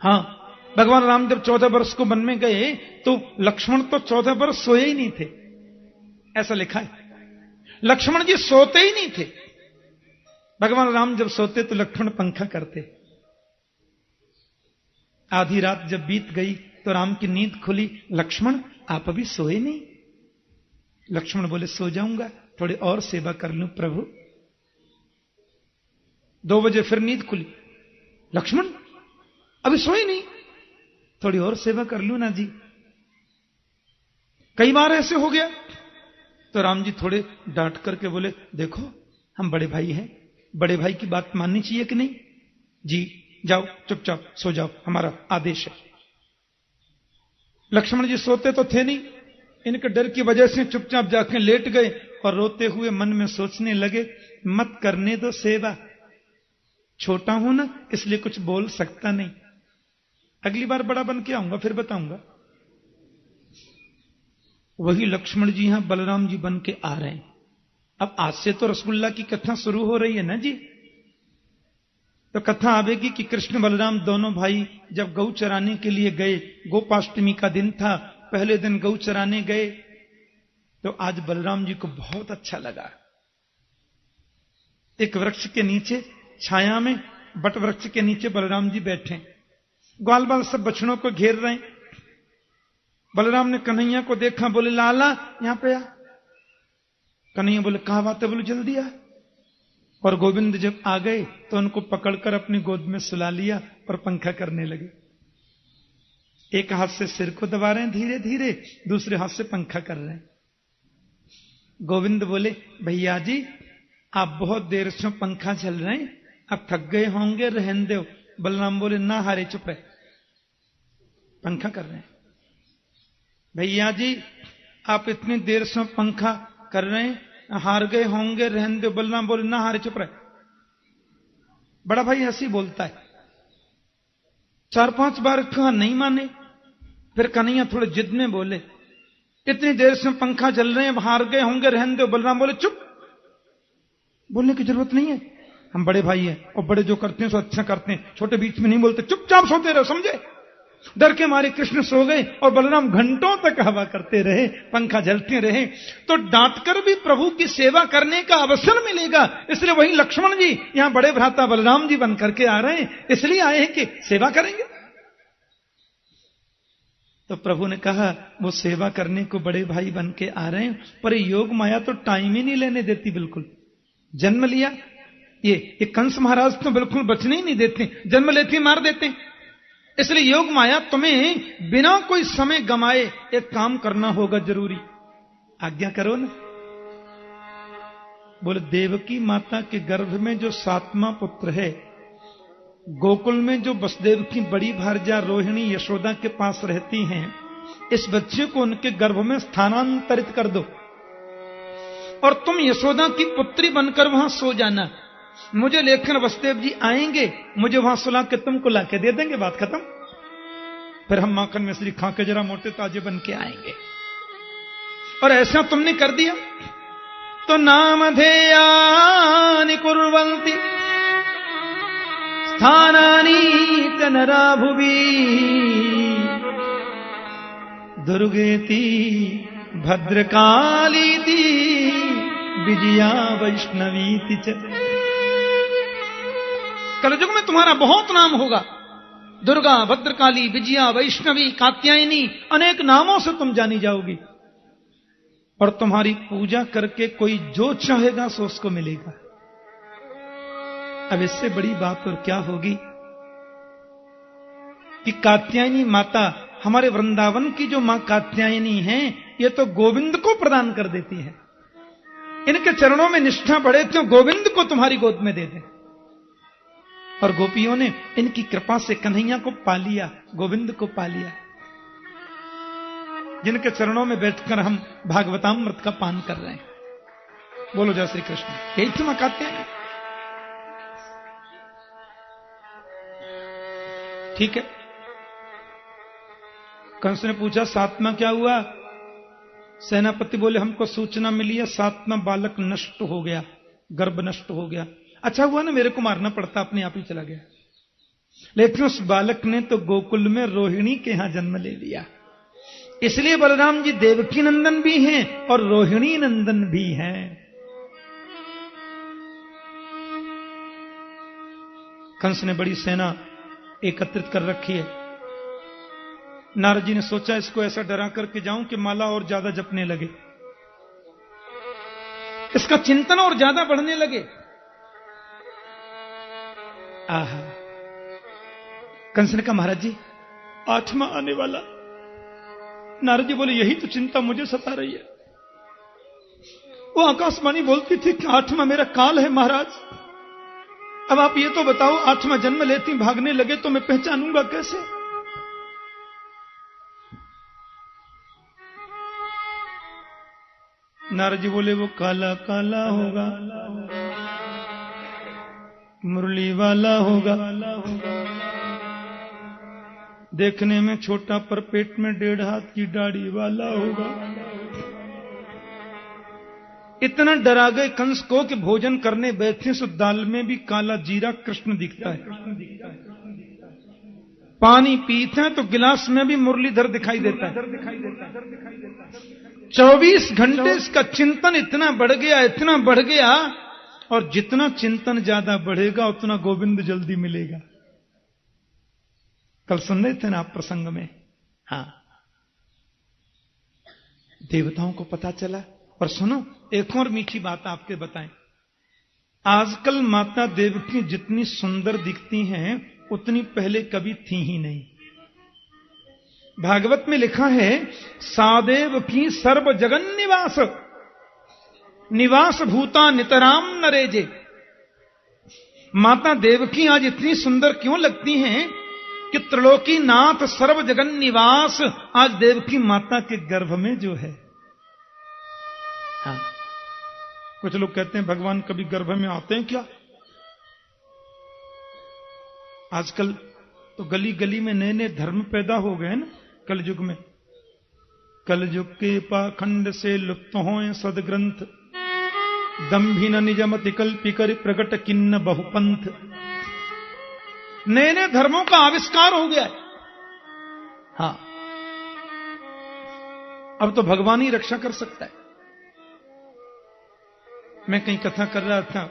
हाँ, भगवान राम जब 14 वर्ष को वन में गए तो लक्ष्मण तो 14 वर्ष सोए ही नहीं थे, ऐसा लिखा है। लक्ष्मण जी सोते ही नहीं थे। भगवान राम जब सोते तो लक्ष्मण पंखा करते। आधी रात जब बीत गई तो राम की नींद खुली, लक्ष्मण आप अभी सोए नहीं? लक्ष्मण बोले सो जाऊंगा, थोड़ी और सेवा कर लूं प्रभु। 2 बजे फिर नींद खुली, लक्ष्मण अभी सोए नहीं, थोड़ी और सेवा कर लूं ना जी। कई बार ऐसे हो गया तो राम जी थोड़े डांट करके बोले देखो हम बड़े भाई हैं, बड़े भाई की बात माननी चाहिए कि नहीं? जी जाओ चुपचाप सो जाओ, हमारा आदेश है। लक्ष्मण जी सोते तो थे नहीं, इनके डर की वजह से चुपचाप जाके लेट गए और रोते हुए मन में सोचने लगे मत करने दो सेवा, छोटा हूं ना इसलिए कुछ बोल सकता नहीं, अगली बार बड़ा बन के आऊंगा फिर बताऊंगा। वही लक्ष्मण जी यहां बलराम जी बन के आ रहे हैं। अब आज से तो रसगुल्ला की कथा शुरू हो रही है ना जी, तो कथा आवेगी कि कृष्ण बलराम दोनों भाई जब गौ चराने के लिए गए, गोपाष्टमी का दिन था, पहले दिन गौ चराने गए, तो आज बलराम जी को बहुत अच्छा लगा। एक वृक्ष के नीचे छाया में, बट वृक्ष के नीचे बलराम जी बैठे, ग्वाल बाल सब बछड़ों को घेर रहे हैं। बलराम ने कन्हैया को देखा, बोले लाला यहां पे आ। कन्हैया बोले कहा बात है? बोले जल्दी आ। और गोविंद जब आ गए तो उनको पकड़कर अपनी गोद में सुला लिया और पंखा करने लगे। एक हाथ से सिर को दबा रहे हैं धीरे धीरे, दूसरे हाथ से पंखा कर रहे हैं। गोविंद बोले भैया जी आप बहुत देर से पंखा चल रहे हैं, अब थक गए होंगे, रहने दो। बलराम बोले ना हारे चुप है, पंखा कर रहे हैं। भैया जी आप इतनी देर से पंखा कर रहे हैं, हार गए होंगे, रहने दो। बलराम बोले ना हारे चुप रहे। बड़ा भाई हंसी बोलता है। 4-5 बार कहा नहीं माने, फिर कन्हैया थोड़े जिद में बोले इतनी देर से पंखा चल रहे हैं, हार गए होंगे, रहने दो। बलराम बोले चुप, बोलने की जरूरत नहीं है, हम बड़े भाई हैं और बड़े जो करते हैं सो अच्छा करते हैं, छोटे बीच में नहीं बोलते, चुपचाप सोते रहो, समझे? डर के मारे कृष्ण सो गए और बलराम घंटों तक हवा करते रहे, पंखा जलते रहे। तो डांटकर भी प्रभु की सेवा करने का अवसर मिलेगा, इसलिए वही लक्ष्मण जी यहां बड़े भ्राता बलराम जी बन करके आ रहे हैं, इसलिए आए हैं कि सेवा करेंगे। तो प्रभु ने कहा वो सेवा करने को बड़े भाई बन के आ रहे हैं, पर योग माया तो टाइम ही नहीं लेने देती। बिल्कुल जन्म लिया, ये कंस महाराज तो बिल्कुल बचने ही नहीं देते, जन्म लेते मार देते। इसलिए योग माया तुम्हें बिना कोई समय गमाए एक काम करना होगा जरूरी, आज्ञा करो ना। बोले देवकी माता के गर्भ में जो 7वां पुत्र है, गोकुल में जो वसुदेव की बड़ी भार्या रोहिणी यशोदा के पास रहती हैं, इस बच्चे को उनके गर्भ में स्थानांतरित कर दो और तुम यशोदा की पुत्री बनकर वहां सो जाना। मुझे लेकर वसुदेव जी आएंगे, मुझे वहां सुला के तुमको लाके दे देंगे, बात खत्म। फिर हम माखन मिश्री खा के जरा मोटे ताजे बन के आएंगे। और ऐसा तुमने कर दिया तो नामधेयानि कुर्वन्ति स्थानानि च नरा भुवि दुर्गेति भद्रकालीति विजया वैष्णवीति च। कलयुग में तुम्हारा बहुत नाम होगा, दुर्गा, भद्रकाली, विजया, वैष्णवी, कात्यायनी, अनेक नामों से तुम जानी जाओगी। और तुम्हारी पूजा करके कोई जो चाहेगा सो उसको मिलेगा। अब इससे बड़ी बात और क्या होगी कि कात्यायनी माता, हमारे वृंदावन की जो मां कात्यायनी है, ये तो गोविंद को प्रदान कर देती है। इनके चरणों में निष्ठा बढ़े तो गोविंद को तुम्हारी गोद में दे दें। और गोपियों ने इनकी कृपा से कन्हैया को पा लिया, गोविंद को पा लिया, जिनके चरणों में बैठकर हम भागवतामृत का पान कर रहे हैं। बोलो जय श्री कृष्ण। यही तुम कहते हैं, ठीक है। कंस ने पूछा 7वां क्या हुआ? सेनापति बोले हमको सूचना मिली है 7वां बालक नष्ट हो गया, गर्भ नष्ट हो गया। अच्छा हुआ ना मेरे को मारना पड़ता, अपने आप ही चला गया। लेकिन उस बालक ने तो गोकुल में रोहिणी के यहां जन्म ले लिया। इसलिए बलराम जी देवकी नंदन भी हैं और रोहिणी नंदन भी हैं। कंस ने बड़ी सेना एकत्रित कर रखी है। नारद जी ने सोचा इसको ऐसा डरा करके जाऊं कि माला और ज्यादा जपने लगे, इसका चिंतन और ज्यादा बढ़ने लगे। आहा, कंस ने कहा महाराज जी 8वां आने वाला। नारद जी बोले यही तो चिंता मुझे सता रही है। वो आकाशवाणी बोलती थी कि 8वां मेरा काल है महाराज। अब आप ये तो बताओ 8वां जन्म लेती भागने लगे तो मैं पहचानूंगा कैसे? नारद जी बोले वो काला काला होगा, मुरली वाला होगा, देखने में छोटा पर पेट में 1.5 हाथ की दाढ़ी वाला होगा। इतना डरा गए कंस को कि भोजन करने बैठे सो दाल में भी काला जीरा कृष्ण दिखता है। पानी पीते हैं तो गिलास में भी मुरलीधर दिखाई देता है। 24 घंटे इसका चिंतन इतना बढ़ गया, इतना बढ़ गया, और जितना चिंतन ज्यादा बढ़ेगा उतना गोविंद जल्दी मिलेगा। कल सुन रहे थे ना आप प्रसंग में। हाँ, देवताओं को पता चला। और सुनो एक और मीठी बात आपके बताएं। आजकल माता देवकी जितनी सुंदर दिखती हैं उतनी पहले कभी थी ही नहीं। भागवत में लिखा है सादेव की सर्व जगन निवास, निवास भूता नितराम नरेजे। माता देवकी आज इतनी सुंदर क्यों लगती हैं कि त्रिलोकी नाथ सर्व जगन निवास आज देवकी माता के गर्भ में जो है। हाँ, कुछ लोग कहते हैं भगवान कभी गर्भ में आते हैं क्या? आजकल तो गली गली में नए नए धर्म पैदा हो गए ना कलयुग में। कलयुग के पाखंड से लुप्त होए सदग्रंथ, दंभिन निजमति कल्पिकर प्रकट किन्न बहुपंथ। नए नए धर्मों का आविष्कार हो गया है। हाँ, अब तो भगवान ही रक्षा कर सकता है। मैं कहीं कथा कर रहा था,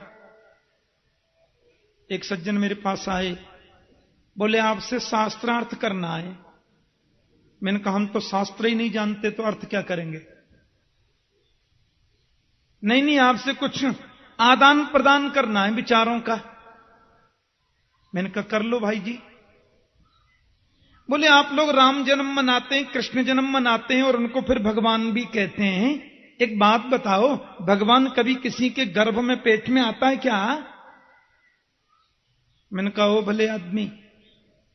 एक सज्जन मेरे पास आए, बोले आपसे शास्त्रार्थ करना है। मैंने कहा हम तो शास्त्र ही नहीं जानते तो अर्थ क्या करेंगे? नहीं नहीं, आपसे कुछ आदान प्रदान करना है विचारों का। मैंने कहा कर लो भाई जी। बोले आप लोग राम जन्म मनाते हैं, कृष्ण जन्म मनाते हैं और उनको फिर भगवान भी कहते हैं। एक बात बताओ, भगवान कभी किसी के गर्भ में पेट में आता है क्या? मैंने कहा ओ भले आदमी,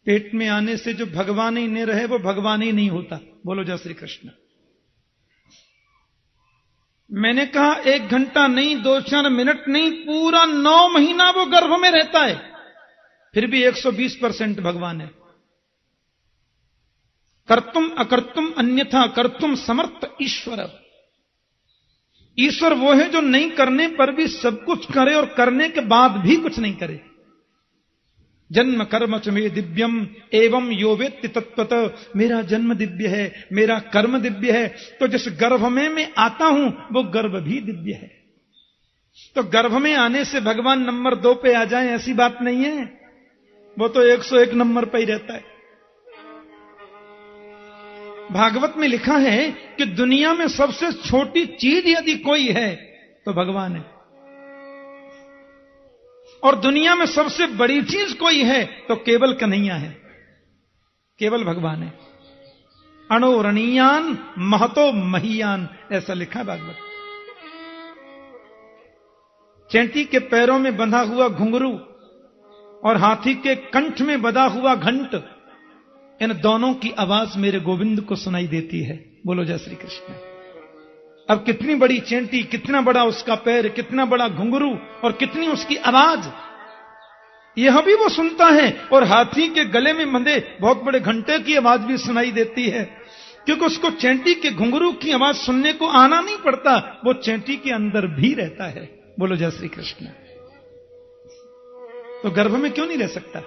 पेट में आने से जो भगवान ही नहीं रहे वो भगवान ही नहीं होता। बोलो जय श्री कृष्ण। मैंने कहा 1 घंटा नहीं, 2-4 मिनट नहीं, पूरा 9 महीना वो गर्भ में रहता है, फिर भी 120% भगवान है। कर्तुम अकर्तुम अन्यथा कर्तुम समर्थ ईश्वर। ईश्वर वो है जो नहीं करने पर भी सब कुछ करे और करने के बाद भी कुछ नहीं करे। जन्म कर्म च मे दिव्यम एवं यो वेत्ति तत्त्वतः। मेरा जन्म दिव्य है, मेरा कर्म दिव्य है, तो जिस गर्भ में मैं आता हूं वो गर्भ भी दिव्य है। तो गर्भ में आने से भगवान नंबर 2 पे आ जाए ऐसी बात नहीं है, वो तो 101 नंबर पे ही रहता है। भागवत में लिखा है कि दुनिया में सबसे छोटी चीज यदि कोई है तो भगवान है, और दुनिया में सबसे बड़ी चीज कोई है तो केवल कन्हैया है, केवल भगवान है। अणोरणीयान महतो महीयान, ऐसा लिखा भागवत। चैंटी के पैरों में बंधा हुआ घुंघरू और हाथी के कंठ में बंधा हुआ घंट, इन दोनों की आवाज मेरे गोविंद को सुनाई देती है। बोलो जय श्री कृष्ण। अब कितनी बड़ी चेंटी, कितना बड़ा उसका पैर, कितना बड़ा घुंघरू और कितनी उसकी आवाज, यह भी वो सुनता है। और हाथी के गले में बंधे बहुत बड़े घंटे की आवाज भी सुनाई देती है, क्योंकि उसको चेंटी के घुंघरू की आवाज सुनने को आना नहीं पड़ता, वो चेंटी के अंदर भी रहता है। बोलो जय श्री कृष्ण। तो गर्भ में क्यों नहीं रह सकता?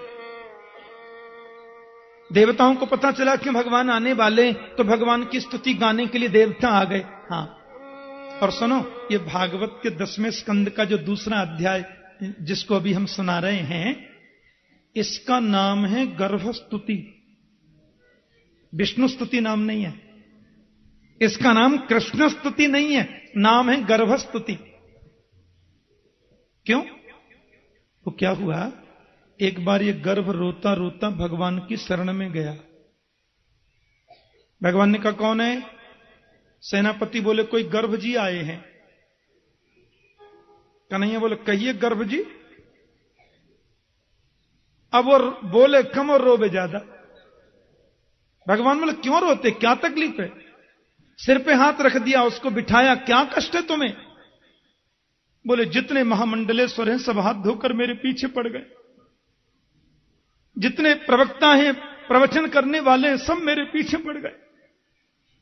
देवताओं को पता चला कि भगवान आने वाले, तो भगवान की स्तुति गाने के लिए देवता आ गए। हाँ, और सुनो, ये भागवत के 10वें स्कंद का जो दूसरा अध्याय जिसको अभी हम सुना रहे हैं, इसका नाम है गर्भस्तुति। विष्णु स्तुति नाम नहीं है इसका, नाम कृष्ण स्तुति नहीं है, नाम है गर्भस्तुति। क्यों? तो क्या हुआ, एक बार ये गर्भ रोता रोता भगवान की शरण में गया। भगवान ने कहा कौन है? सेनापति बोले कोई गर्भ जी आए हैं। कन्हैया बोले कहिए गर्भ जी। अब वो बोले कम और रोवे ज्यादा। भगवान बोले क्यों रोते, क्या तकलीफ है? सिर पे हाथ रख दिया, उसको बिठाया, क्या कष्ट है तुम्हें? बोले जितने महामंडलेश्वर हैं सब हाथ धोकर मेरे पीछे पड़ गए, जितने प्रवक्ता हैं, प्रवचन करने वाले हैं, सब मेरे पीछे पड़ गए,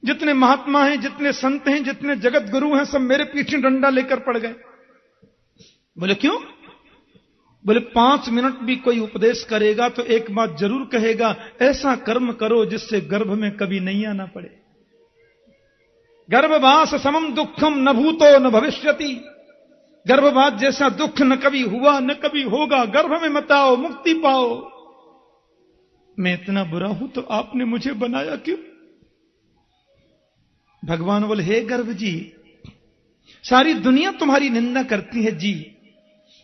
जितने महात्मा हैं, जितने संत हैं, जितने जगत गुरु हैं, सब मेरे पीछे डंडा लेकर पड़ गए। बोले क्यों? बोले 5 मिनट भी कोई उपदेश करेगा तो एक बात जरूर कहेगा, ऐसा कर्म करो जिससे गर्भ में कभी नहीं आना पड़े। गर्भवास समम दुखम न भूतो न भविष्यति। गर्भवास जैसा दुख न कभी हुआ न कभी होगा। गर्भ में मत आओ, मुक्ति पाओ। मैं इतना बुरा हूं तो आपने मुझे बनाया क्यों? भगवान बोले हे गर्भ जी, सारी दुनिया तुम्हारी निंदा करती है जी,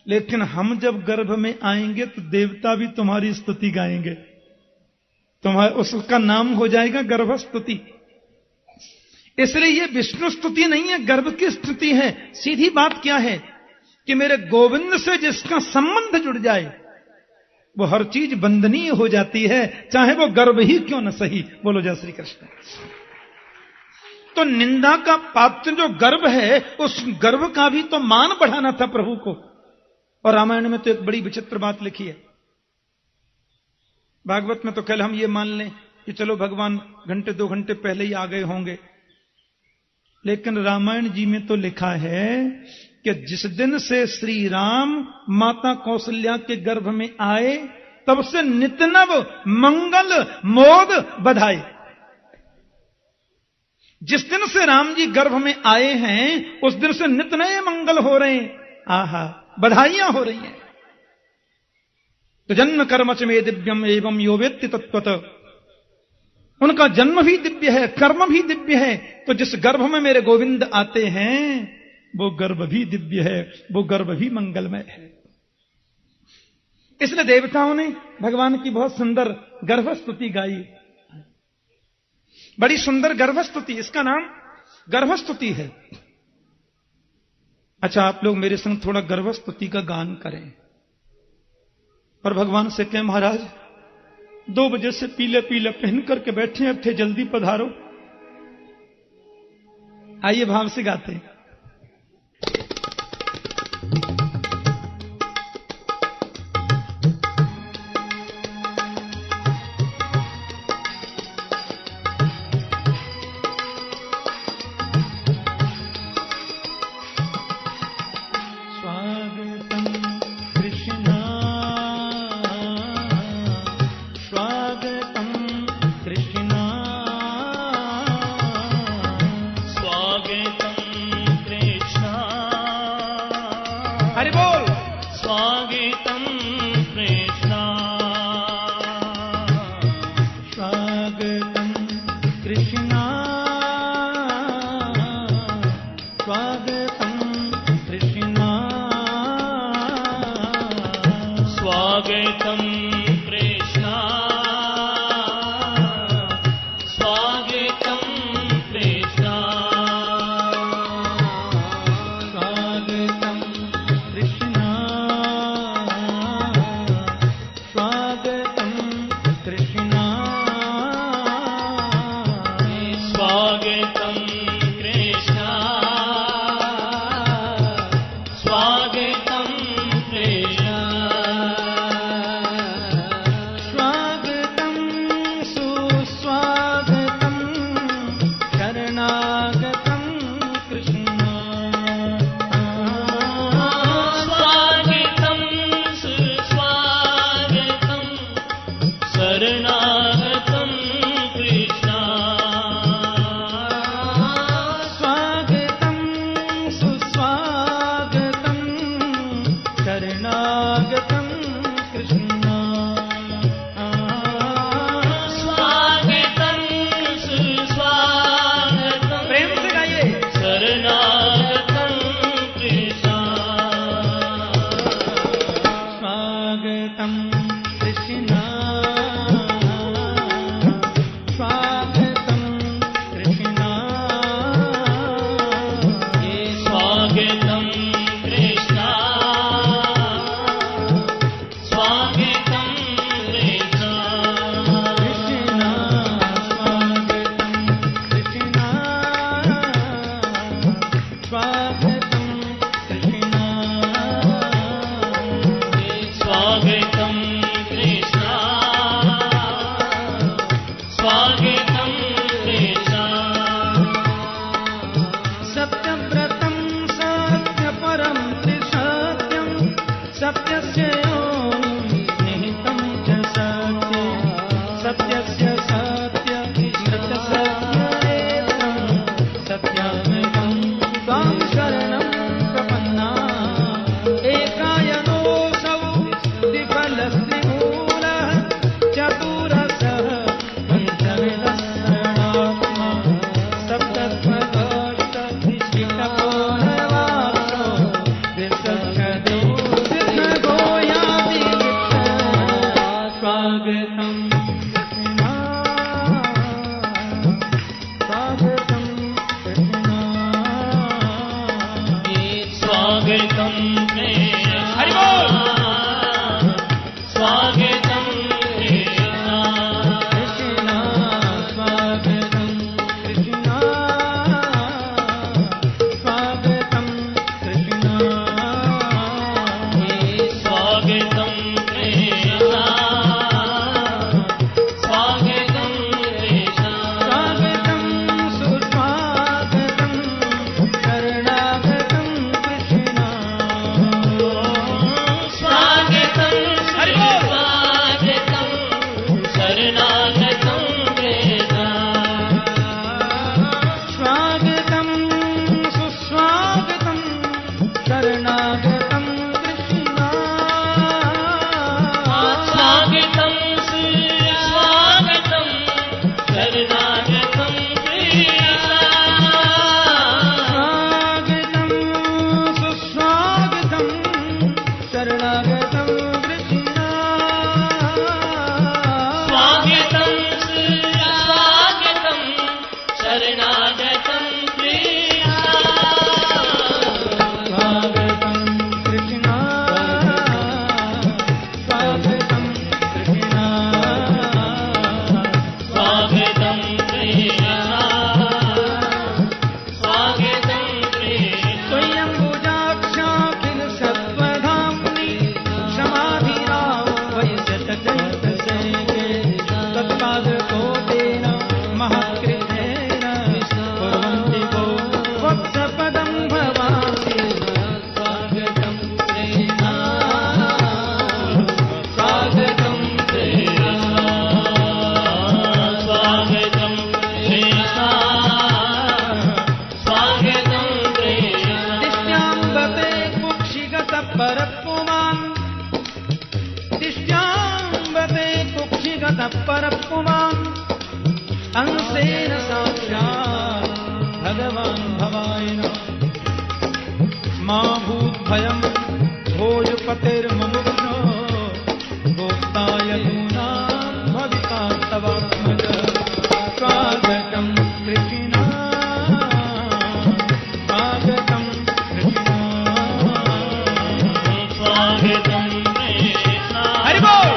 लेकिन हम जब गर्भ में आएंगे तो देवता भी तुम्हारी स्तुति गाएंगे। तुम्हारा उसका नाम हो जाएगा गर्भस्तुति। इसलिए ये विष्णु स्तुति नहीं है, गर्भ की स्तुति है। सीधी बात क्या है कि मेरे गोविंद से जिसका संबंध जुड़ जाए वो हर चीज बंदनीय हो जाती है, चाहे वो गर्भ ही क्यों न सही। बोलो जय श्री कृष्ण। तो निंदा का पात्र जो गर्भ है, उस गर्भ का भी तो मान बढ़ाना था प्रभु को। और रामायण में तो एक बड़ी विचित्र बात लिखी है। भागवत में तो कल हम ये मान लें कि चलो भगवान घंटे 2 घंटे पहले ही आ गए होंगे, लेकिन रामायण जी में तो लिखा है कि जिस दिन से श्री राम माता कौशल्या के गर्भ में आए, तब से नितनव मंगल मोद बधाई। जिस दिन से राम जी गर्भ में आए हैं, उस दिन से नित नए मंगल हो रहे हैं। आहा, बधाइयां हो रही हैं। तो जन्म कर्मच में दिव्यम एवं यो वेत्ति तत्वत। उनका जन्म भी दिव्य है, कर्म भी दिव्य है। तो जिस गर्भ में मेरे गोविंद आते हैं, वो गर्भ भी दिव्य है, वो गर्भ भी मंगलमय है। इसलिए देवताओं ने भगवान की बहुत सुंदर गर्भस्तुति गाई। बड़ी सुंदर गर्भस्तुति, इसका नाम गर्भस्तुति है। अच्छा, आप लोग मेरे संग थोड़ा गर्भस्तुति का गान करें और भगवान से कहें महाराज 2 बजे से पीले पीले पहन करके बैठे अब थे, जल्दी पधारो। आइए भाव से गाते हैं। शरणागतं कृष्ण स्वागतं सुस्वागतं शरणागतं कृष्ण स्वागतं सुस्वागतं प्रेम से गाइए शरणागतं कृष्ण स्वागतं कृष्ण स्वागतं कृष्ण स्वागतं कृष्ण स्वागतं कृष्ण कृष्ण स्वागतं कृष्ण स्वागतं कृष्ण स्वागतं कृष्ण स्वागतं कृष्ण सत्यव्रतं सत्यपरं त्रिसत्यं सत्यस्य योनिं निहितं च सत्ये सत्यस्य सत्य सत्यसत्येतं सत्यामृतं त्वां शरणं प्रपन्ना एकायनोऽसौ द्विफलस्त्रिमूलः चतुरसः पञ्चविधः शरणात्मा सप्तत्वदष्टधिष्ठितको नवासो विसर्जते दीर्घगो याति स्वागतं कृष्ण स्वागतं कृष्ण स्वागतं कृष्ण हरि बोल स्वागतं कृष्ण कृष्ण स्वागतं कृष्ण स्वागतं कृष्ण स्वागतं कृष्ण स्वागतं कृष्ण स्वागतं सुस्वागतं शरणागतं कृष्ण स्वागतं हरि बोल स्वागतं शरणागतं कृष्ण स्वागतं सुस्वागतं शरणागतं कृष्ण स्वागतं सुस्वागतं शरणागतं कृष्ण स्वागतं सुस्वागतं शरणागतं कृष्ण स्वागतं सुस्वागतं शरणागतं कृष्ण स्वागतं कृष्ण स्वागतं कृष्ण स्वागतं कृष्ण स्वागतं कृष्ण स्वयंभुजाक्षाखिल सत्त्वधाम्नि समाधिराव वयसतचैतसेके तत्पादकोटेन महत्कृतेन कुर्वन्ति वो वत्सपदं भवामि स्वागतं कृष्ण स्वागतं कृष्ण स्वागतं कृष्ण स्वागतं कृष्ण दिष्ट्याम्बते कुक्षिगतः परपुमान् दिष्ट्याम्बते कुक्षिगतः परपुमान् अंशेन साक्षात् भगवान् भवाय मा भूद्भयं भोजपतेर्मुमुक्षो गोप्ताय दूनां भविता तवात्मज स्वागतं कृष्ण स्वागतं कृष्ण स्वागतं कृष्ण हरि बोल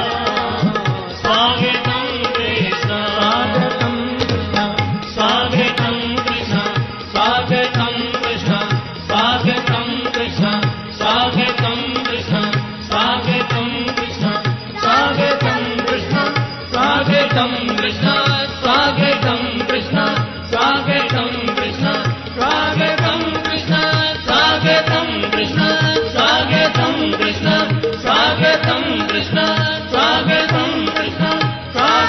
स्वागतं कृष्ण स्वागतं कृष्ण स्वागतं कृष्ण स्वागतं कृष्ण स्वागतं कृष्ण स्वागतं कृष्ण स्वागतं कृष्ण स्वागतं कृष्ण स्वागतं कृष्ण स्वागतं कृष्ण स्वागतं कृष्ण स्वागतं कृष्ण स्वागतं कृष्ण स्वागतं कृष्ण स्वागतं कृष्ण स्वागतं कृष्ण स्वागतं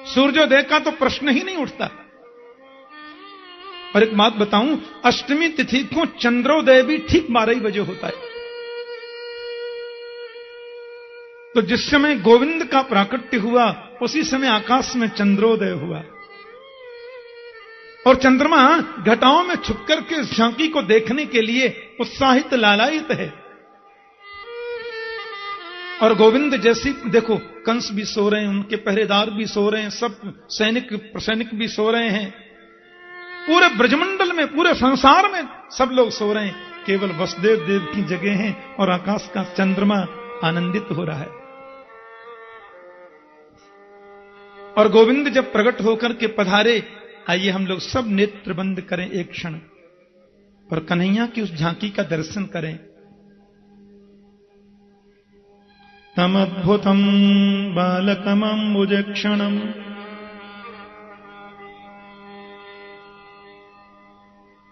सूर्योदय का तो प्रश्न ही नहीं उठता। और एक बात बताऊं, अष्टमी तिथि को चंद्रोदय भी ठीक 12 बजे होता है। तो जिस समय गोविंद का प्राकट्य हुआ उसी समय आकाश में चंद्रोदय हुआ, और चंद्रमा घटाओं में छुप करके इस झांकी को देखने के लिए उत्साहित लालायित है। और गोविंद जैसी देखो, कंस भी सो रहे हैं, उनके पहरेदार भी सो रहे हैं, सब सैनिक भी सो रहे हैं, पूरे ब्रजमंडल में, पूरे संसार में सब लोग सो रहे हैं, केवल वसुदेव देव की जगह है और आकाश का चंद्रमा आनंदित हो रहा है। और गोविंद जब प्रकट होकर के पधारे, आइए हम लोग सब नेत्र बंद करें एक क्षण और कन्हैया की उस झांकी का दर्शन करें। तमद्भुतम् बालकमम्बुजक्षणम्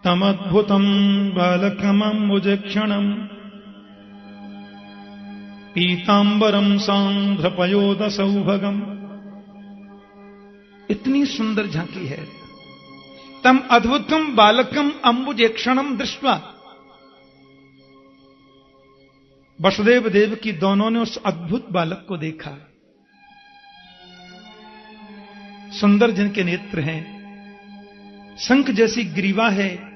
तमद्भुतम् बालकमम्बुजक्षणम् पीताम्बरम् सांध्रपयोदसौभगम्। इतनी सुंदर झांकी है। तम अद्भुतम बालकम अंबुजेक्षणम दृष्ट्वा, वसुदेव देव की दोनों ने उस अद्भुत बालक को देखा। सुंदर जिनके नेत्र हैं, शंख जैसी ग्रीवा है,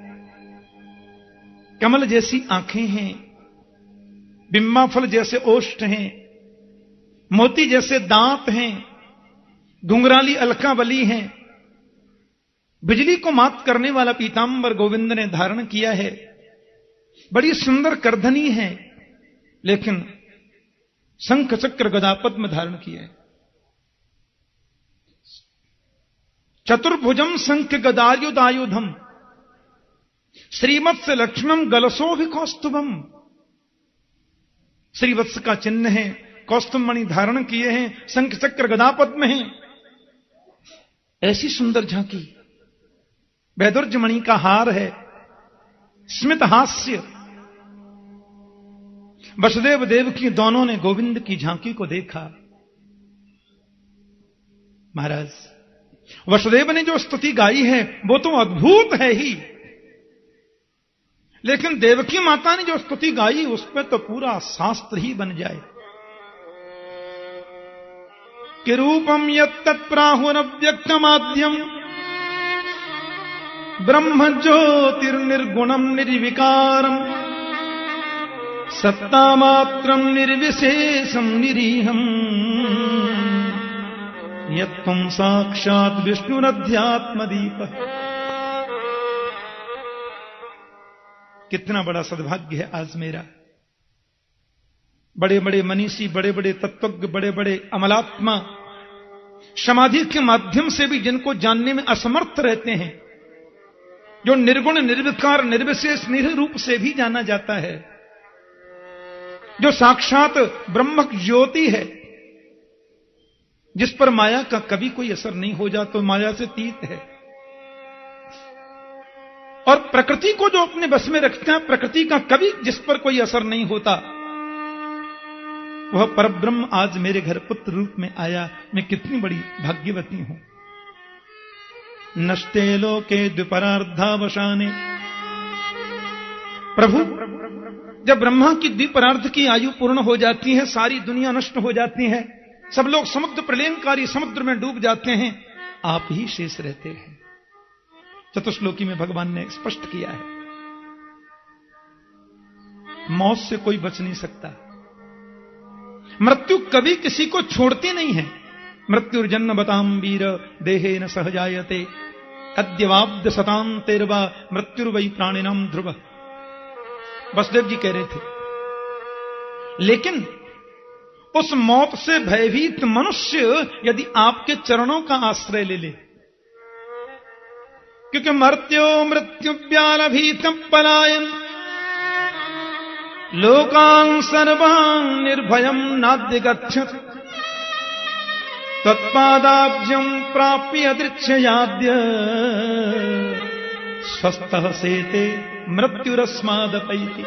कमल जैसी आंखें हैं, बिम्बाफल जैसे ओष्ठ हैं, मोती जैसे दांत हैं, घुंघराली अलकावली हैं, बिजली को मात करने वाला पीतांबर गोविंद ने धारण किया है। बड़ी सुंदर करधनी है, लेकिन शंख चक्र गदा पद्म धारण किया है। चतुर्भुजम शंख गदायुधायुधम श्रीवत्स लक्ष्मणम गलसोभिकौस्तुभम। श्रीवत्स का चिन्ह है, कौस्तुभ मणि धारण किए हैं, शंख चक्र गदा पद्म है। ऐसी सुंदर झांकी, वैदुर्य मणि का हार है, स्मित हास्य। वसुदेव देव की दोनों ने गोविंद की झांकी को देखा। महाराज, वसुदेव ने जो स्तुति गाई है वो तो अद्भुत है ही, लेकिन देवकी माता ने जो स्तुति गाई उस पर तो पूरा शास्त्र ही बन जाए। कि रूपम यत्तत्प्राहुरव्यक्तमाद्यम ब्रह्म ज्योतिर्निर्गुणम निर्विकारम सत्तामात्रम निर्विशेषम निरीहम यत्त्वं साक्षात् विष्णुरध्यात्मदीप। कितना बड़ा सद्भाग्य है आज मेरा। बड़े बड़े मनीषी, बड़े बड़े तत्वज्ञ, बड़े बड़े अमलात्मा समाधि के माध्यम से भी जिनको जानने में असमर्थ रहते हैं, जो निर्गुण निर्विकार निर्विशेष निर्रूप से भी जाना जाता है, जो साक्षात ब्रह्म ज्योति है, जिस पर माया का कभी कोई असर नहीं हो जाता, तो माया से तीत है। और प्रकृति को जो अपने बस में रखते हैं, प्रकृति का कभी जिस पर कोई असर नहीं होता, वह परब्रह्म आज मेरे घर पुत्र रूप में आया। मैं कितनी बड़ी भाग्यवती हूं। नष्टे लोके द्विपरार्धावसाने। प्रभु, जब ब्रह्मा की द्विपरार्ध की आयु पूर्ण हो जाती है, सारी दुनिया नष्ट हो जाती है, सब लोग समुद्र प्रलयंकारी समुद्र में डूब जाते हैं, आप ही शेष रहते हैं। चतुश्लोकी में भगवान ने स्पष्ट किया है, मौत से कोई बच नहीं सकता। मृत्यु कभी किसी को छोड़ती नहीं है। मृत्युर्जन्म बताम वीर देहे न सहजायते अद्यवाब्द सताम तेरवा मृत्युर्वै प्राणिनाम ध्रुव। वसुदेव जी कह रहे थे। लेकिन उस मौत से भयभीत मनुष्य यदि आपके चरणों का आश्रय ले ले, क्योंकि मर्त्यो मृत्युव्यालभीत पलायन लोकान् सर्वान् निर्भयं नाद्यगच्छत् तत्पादाब्जं प्राप्य दृच्छयाद्य स्वस्थः सेते मृत्युरस्मादपैति।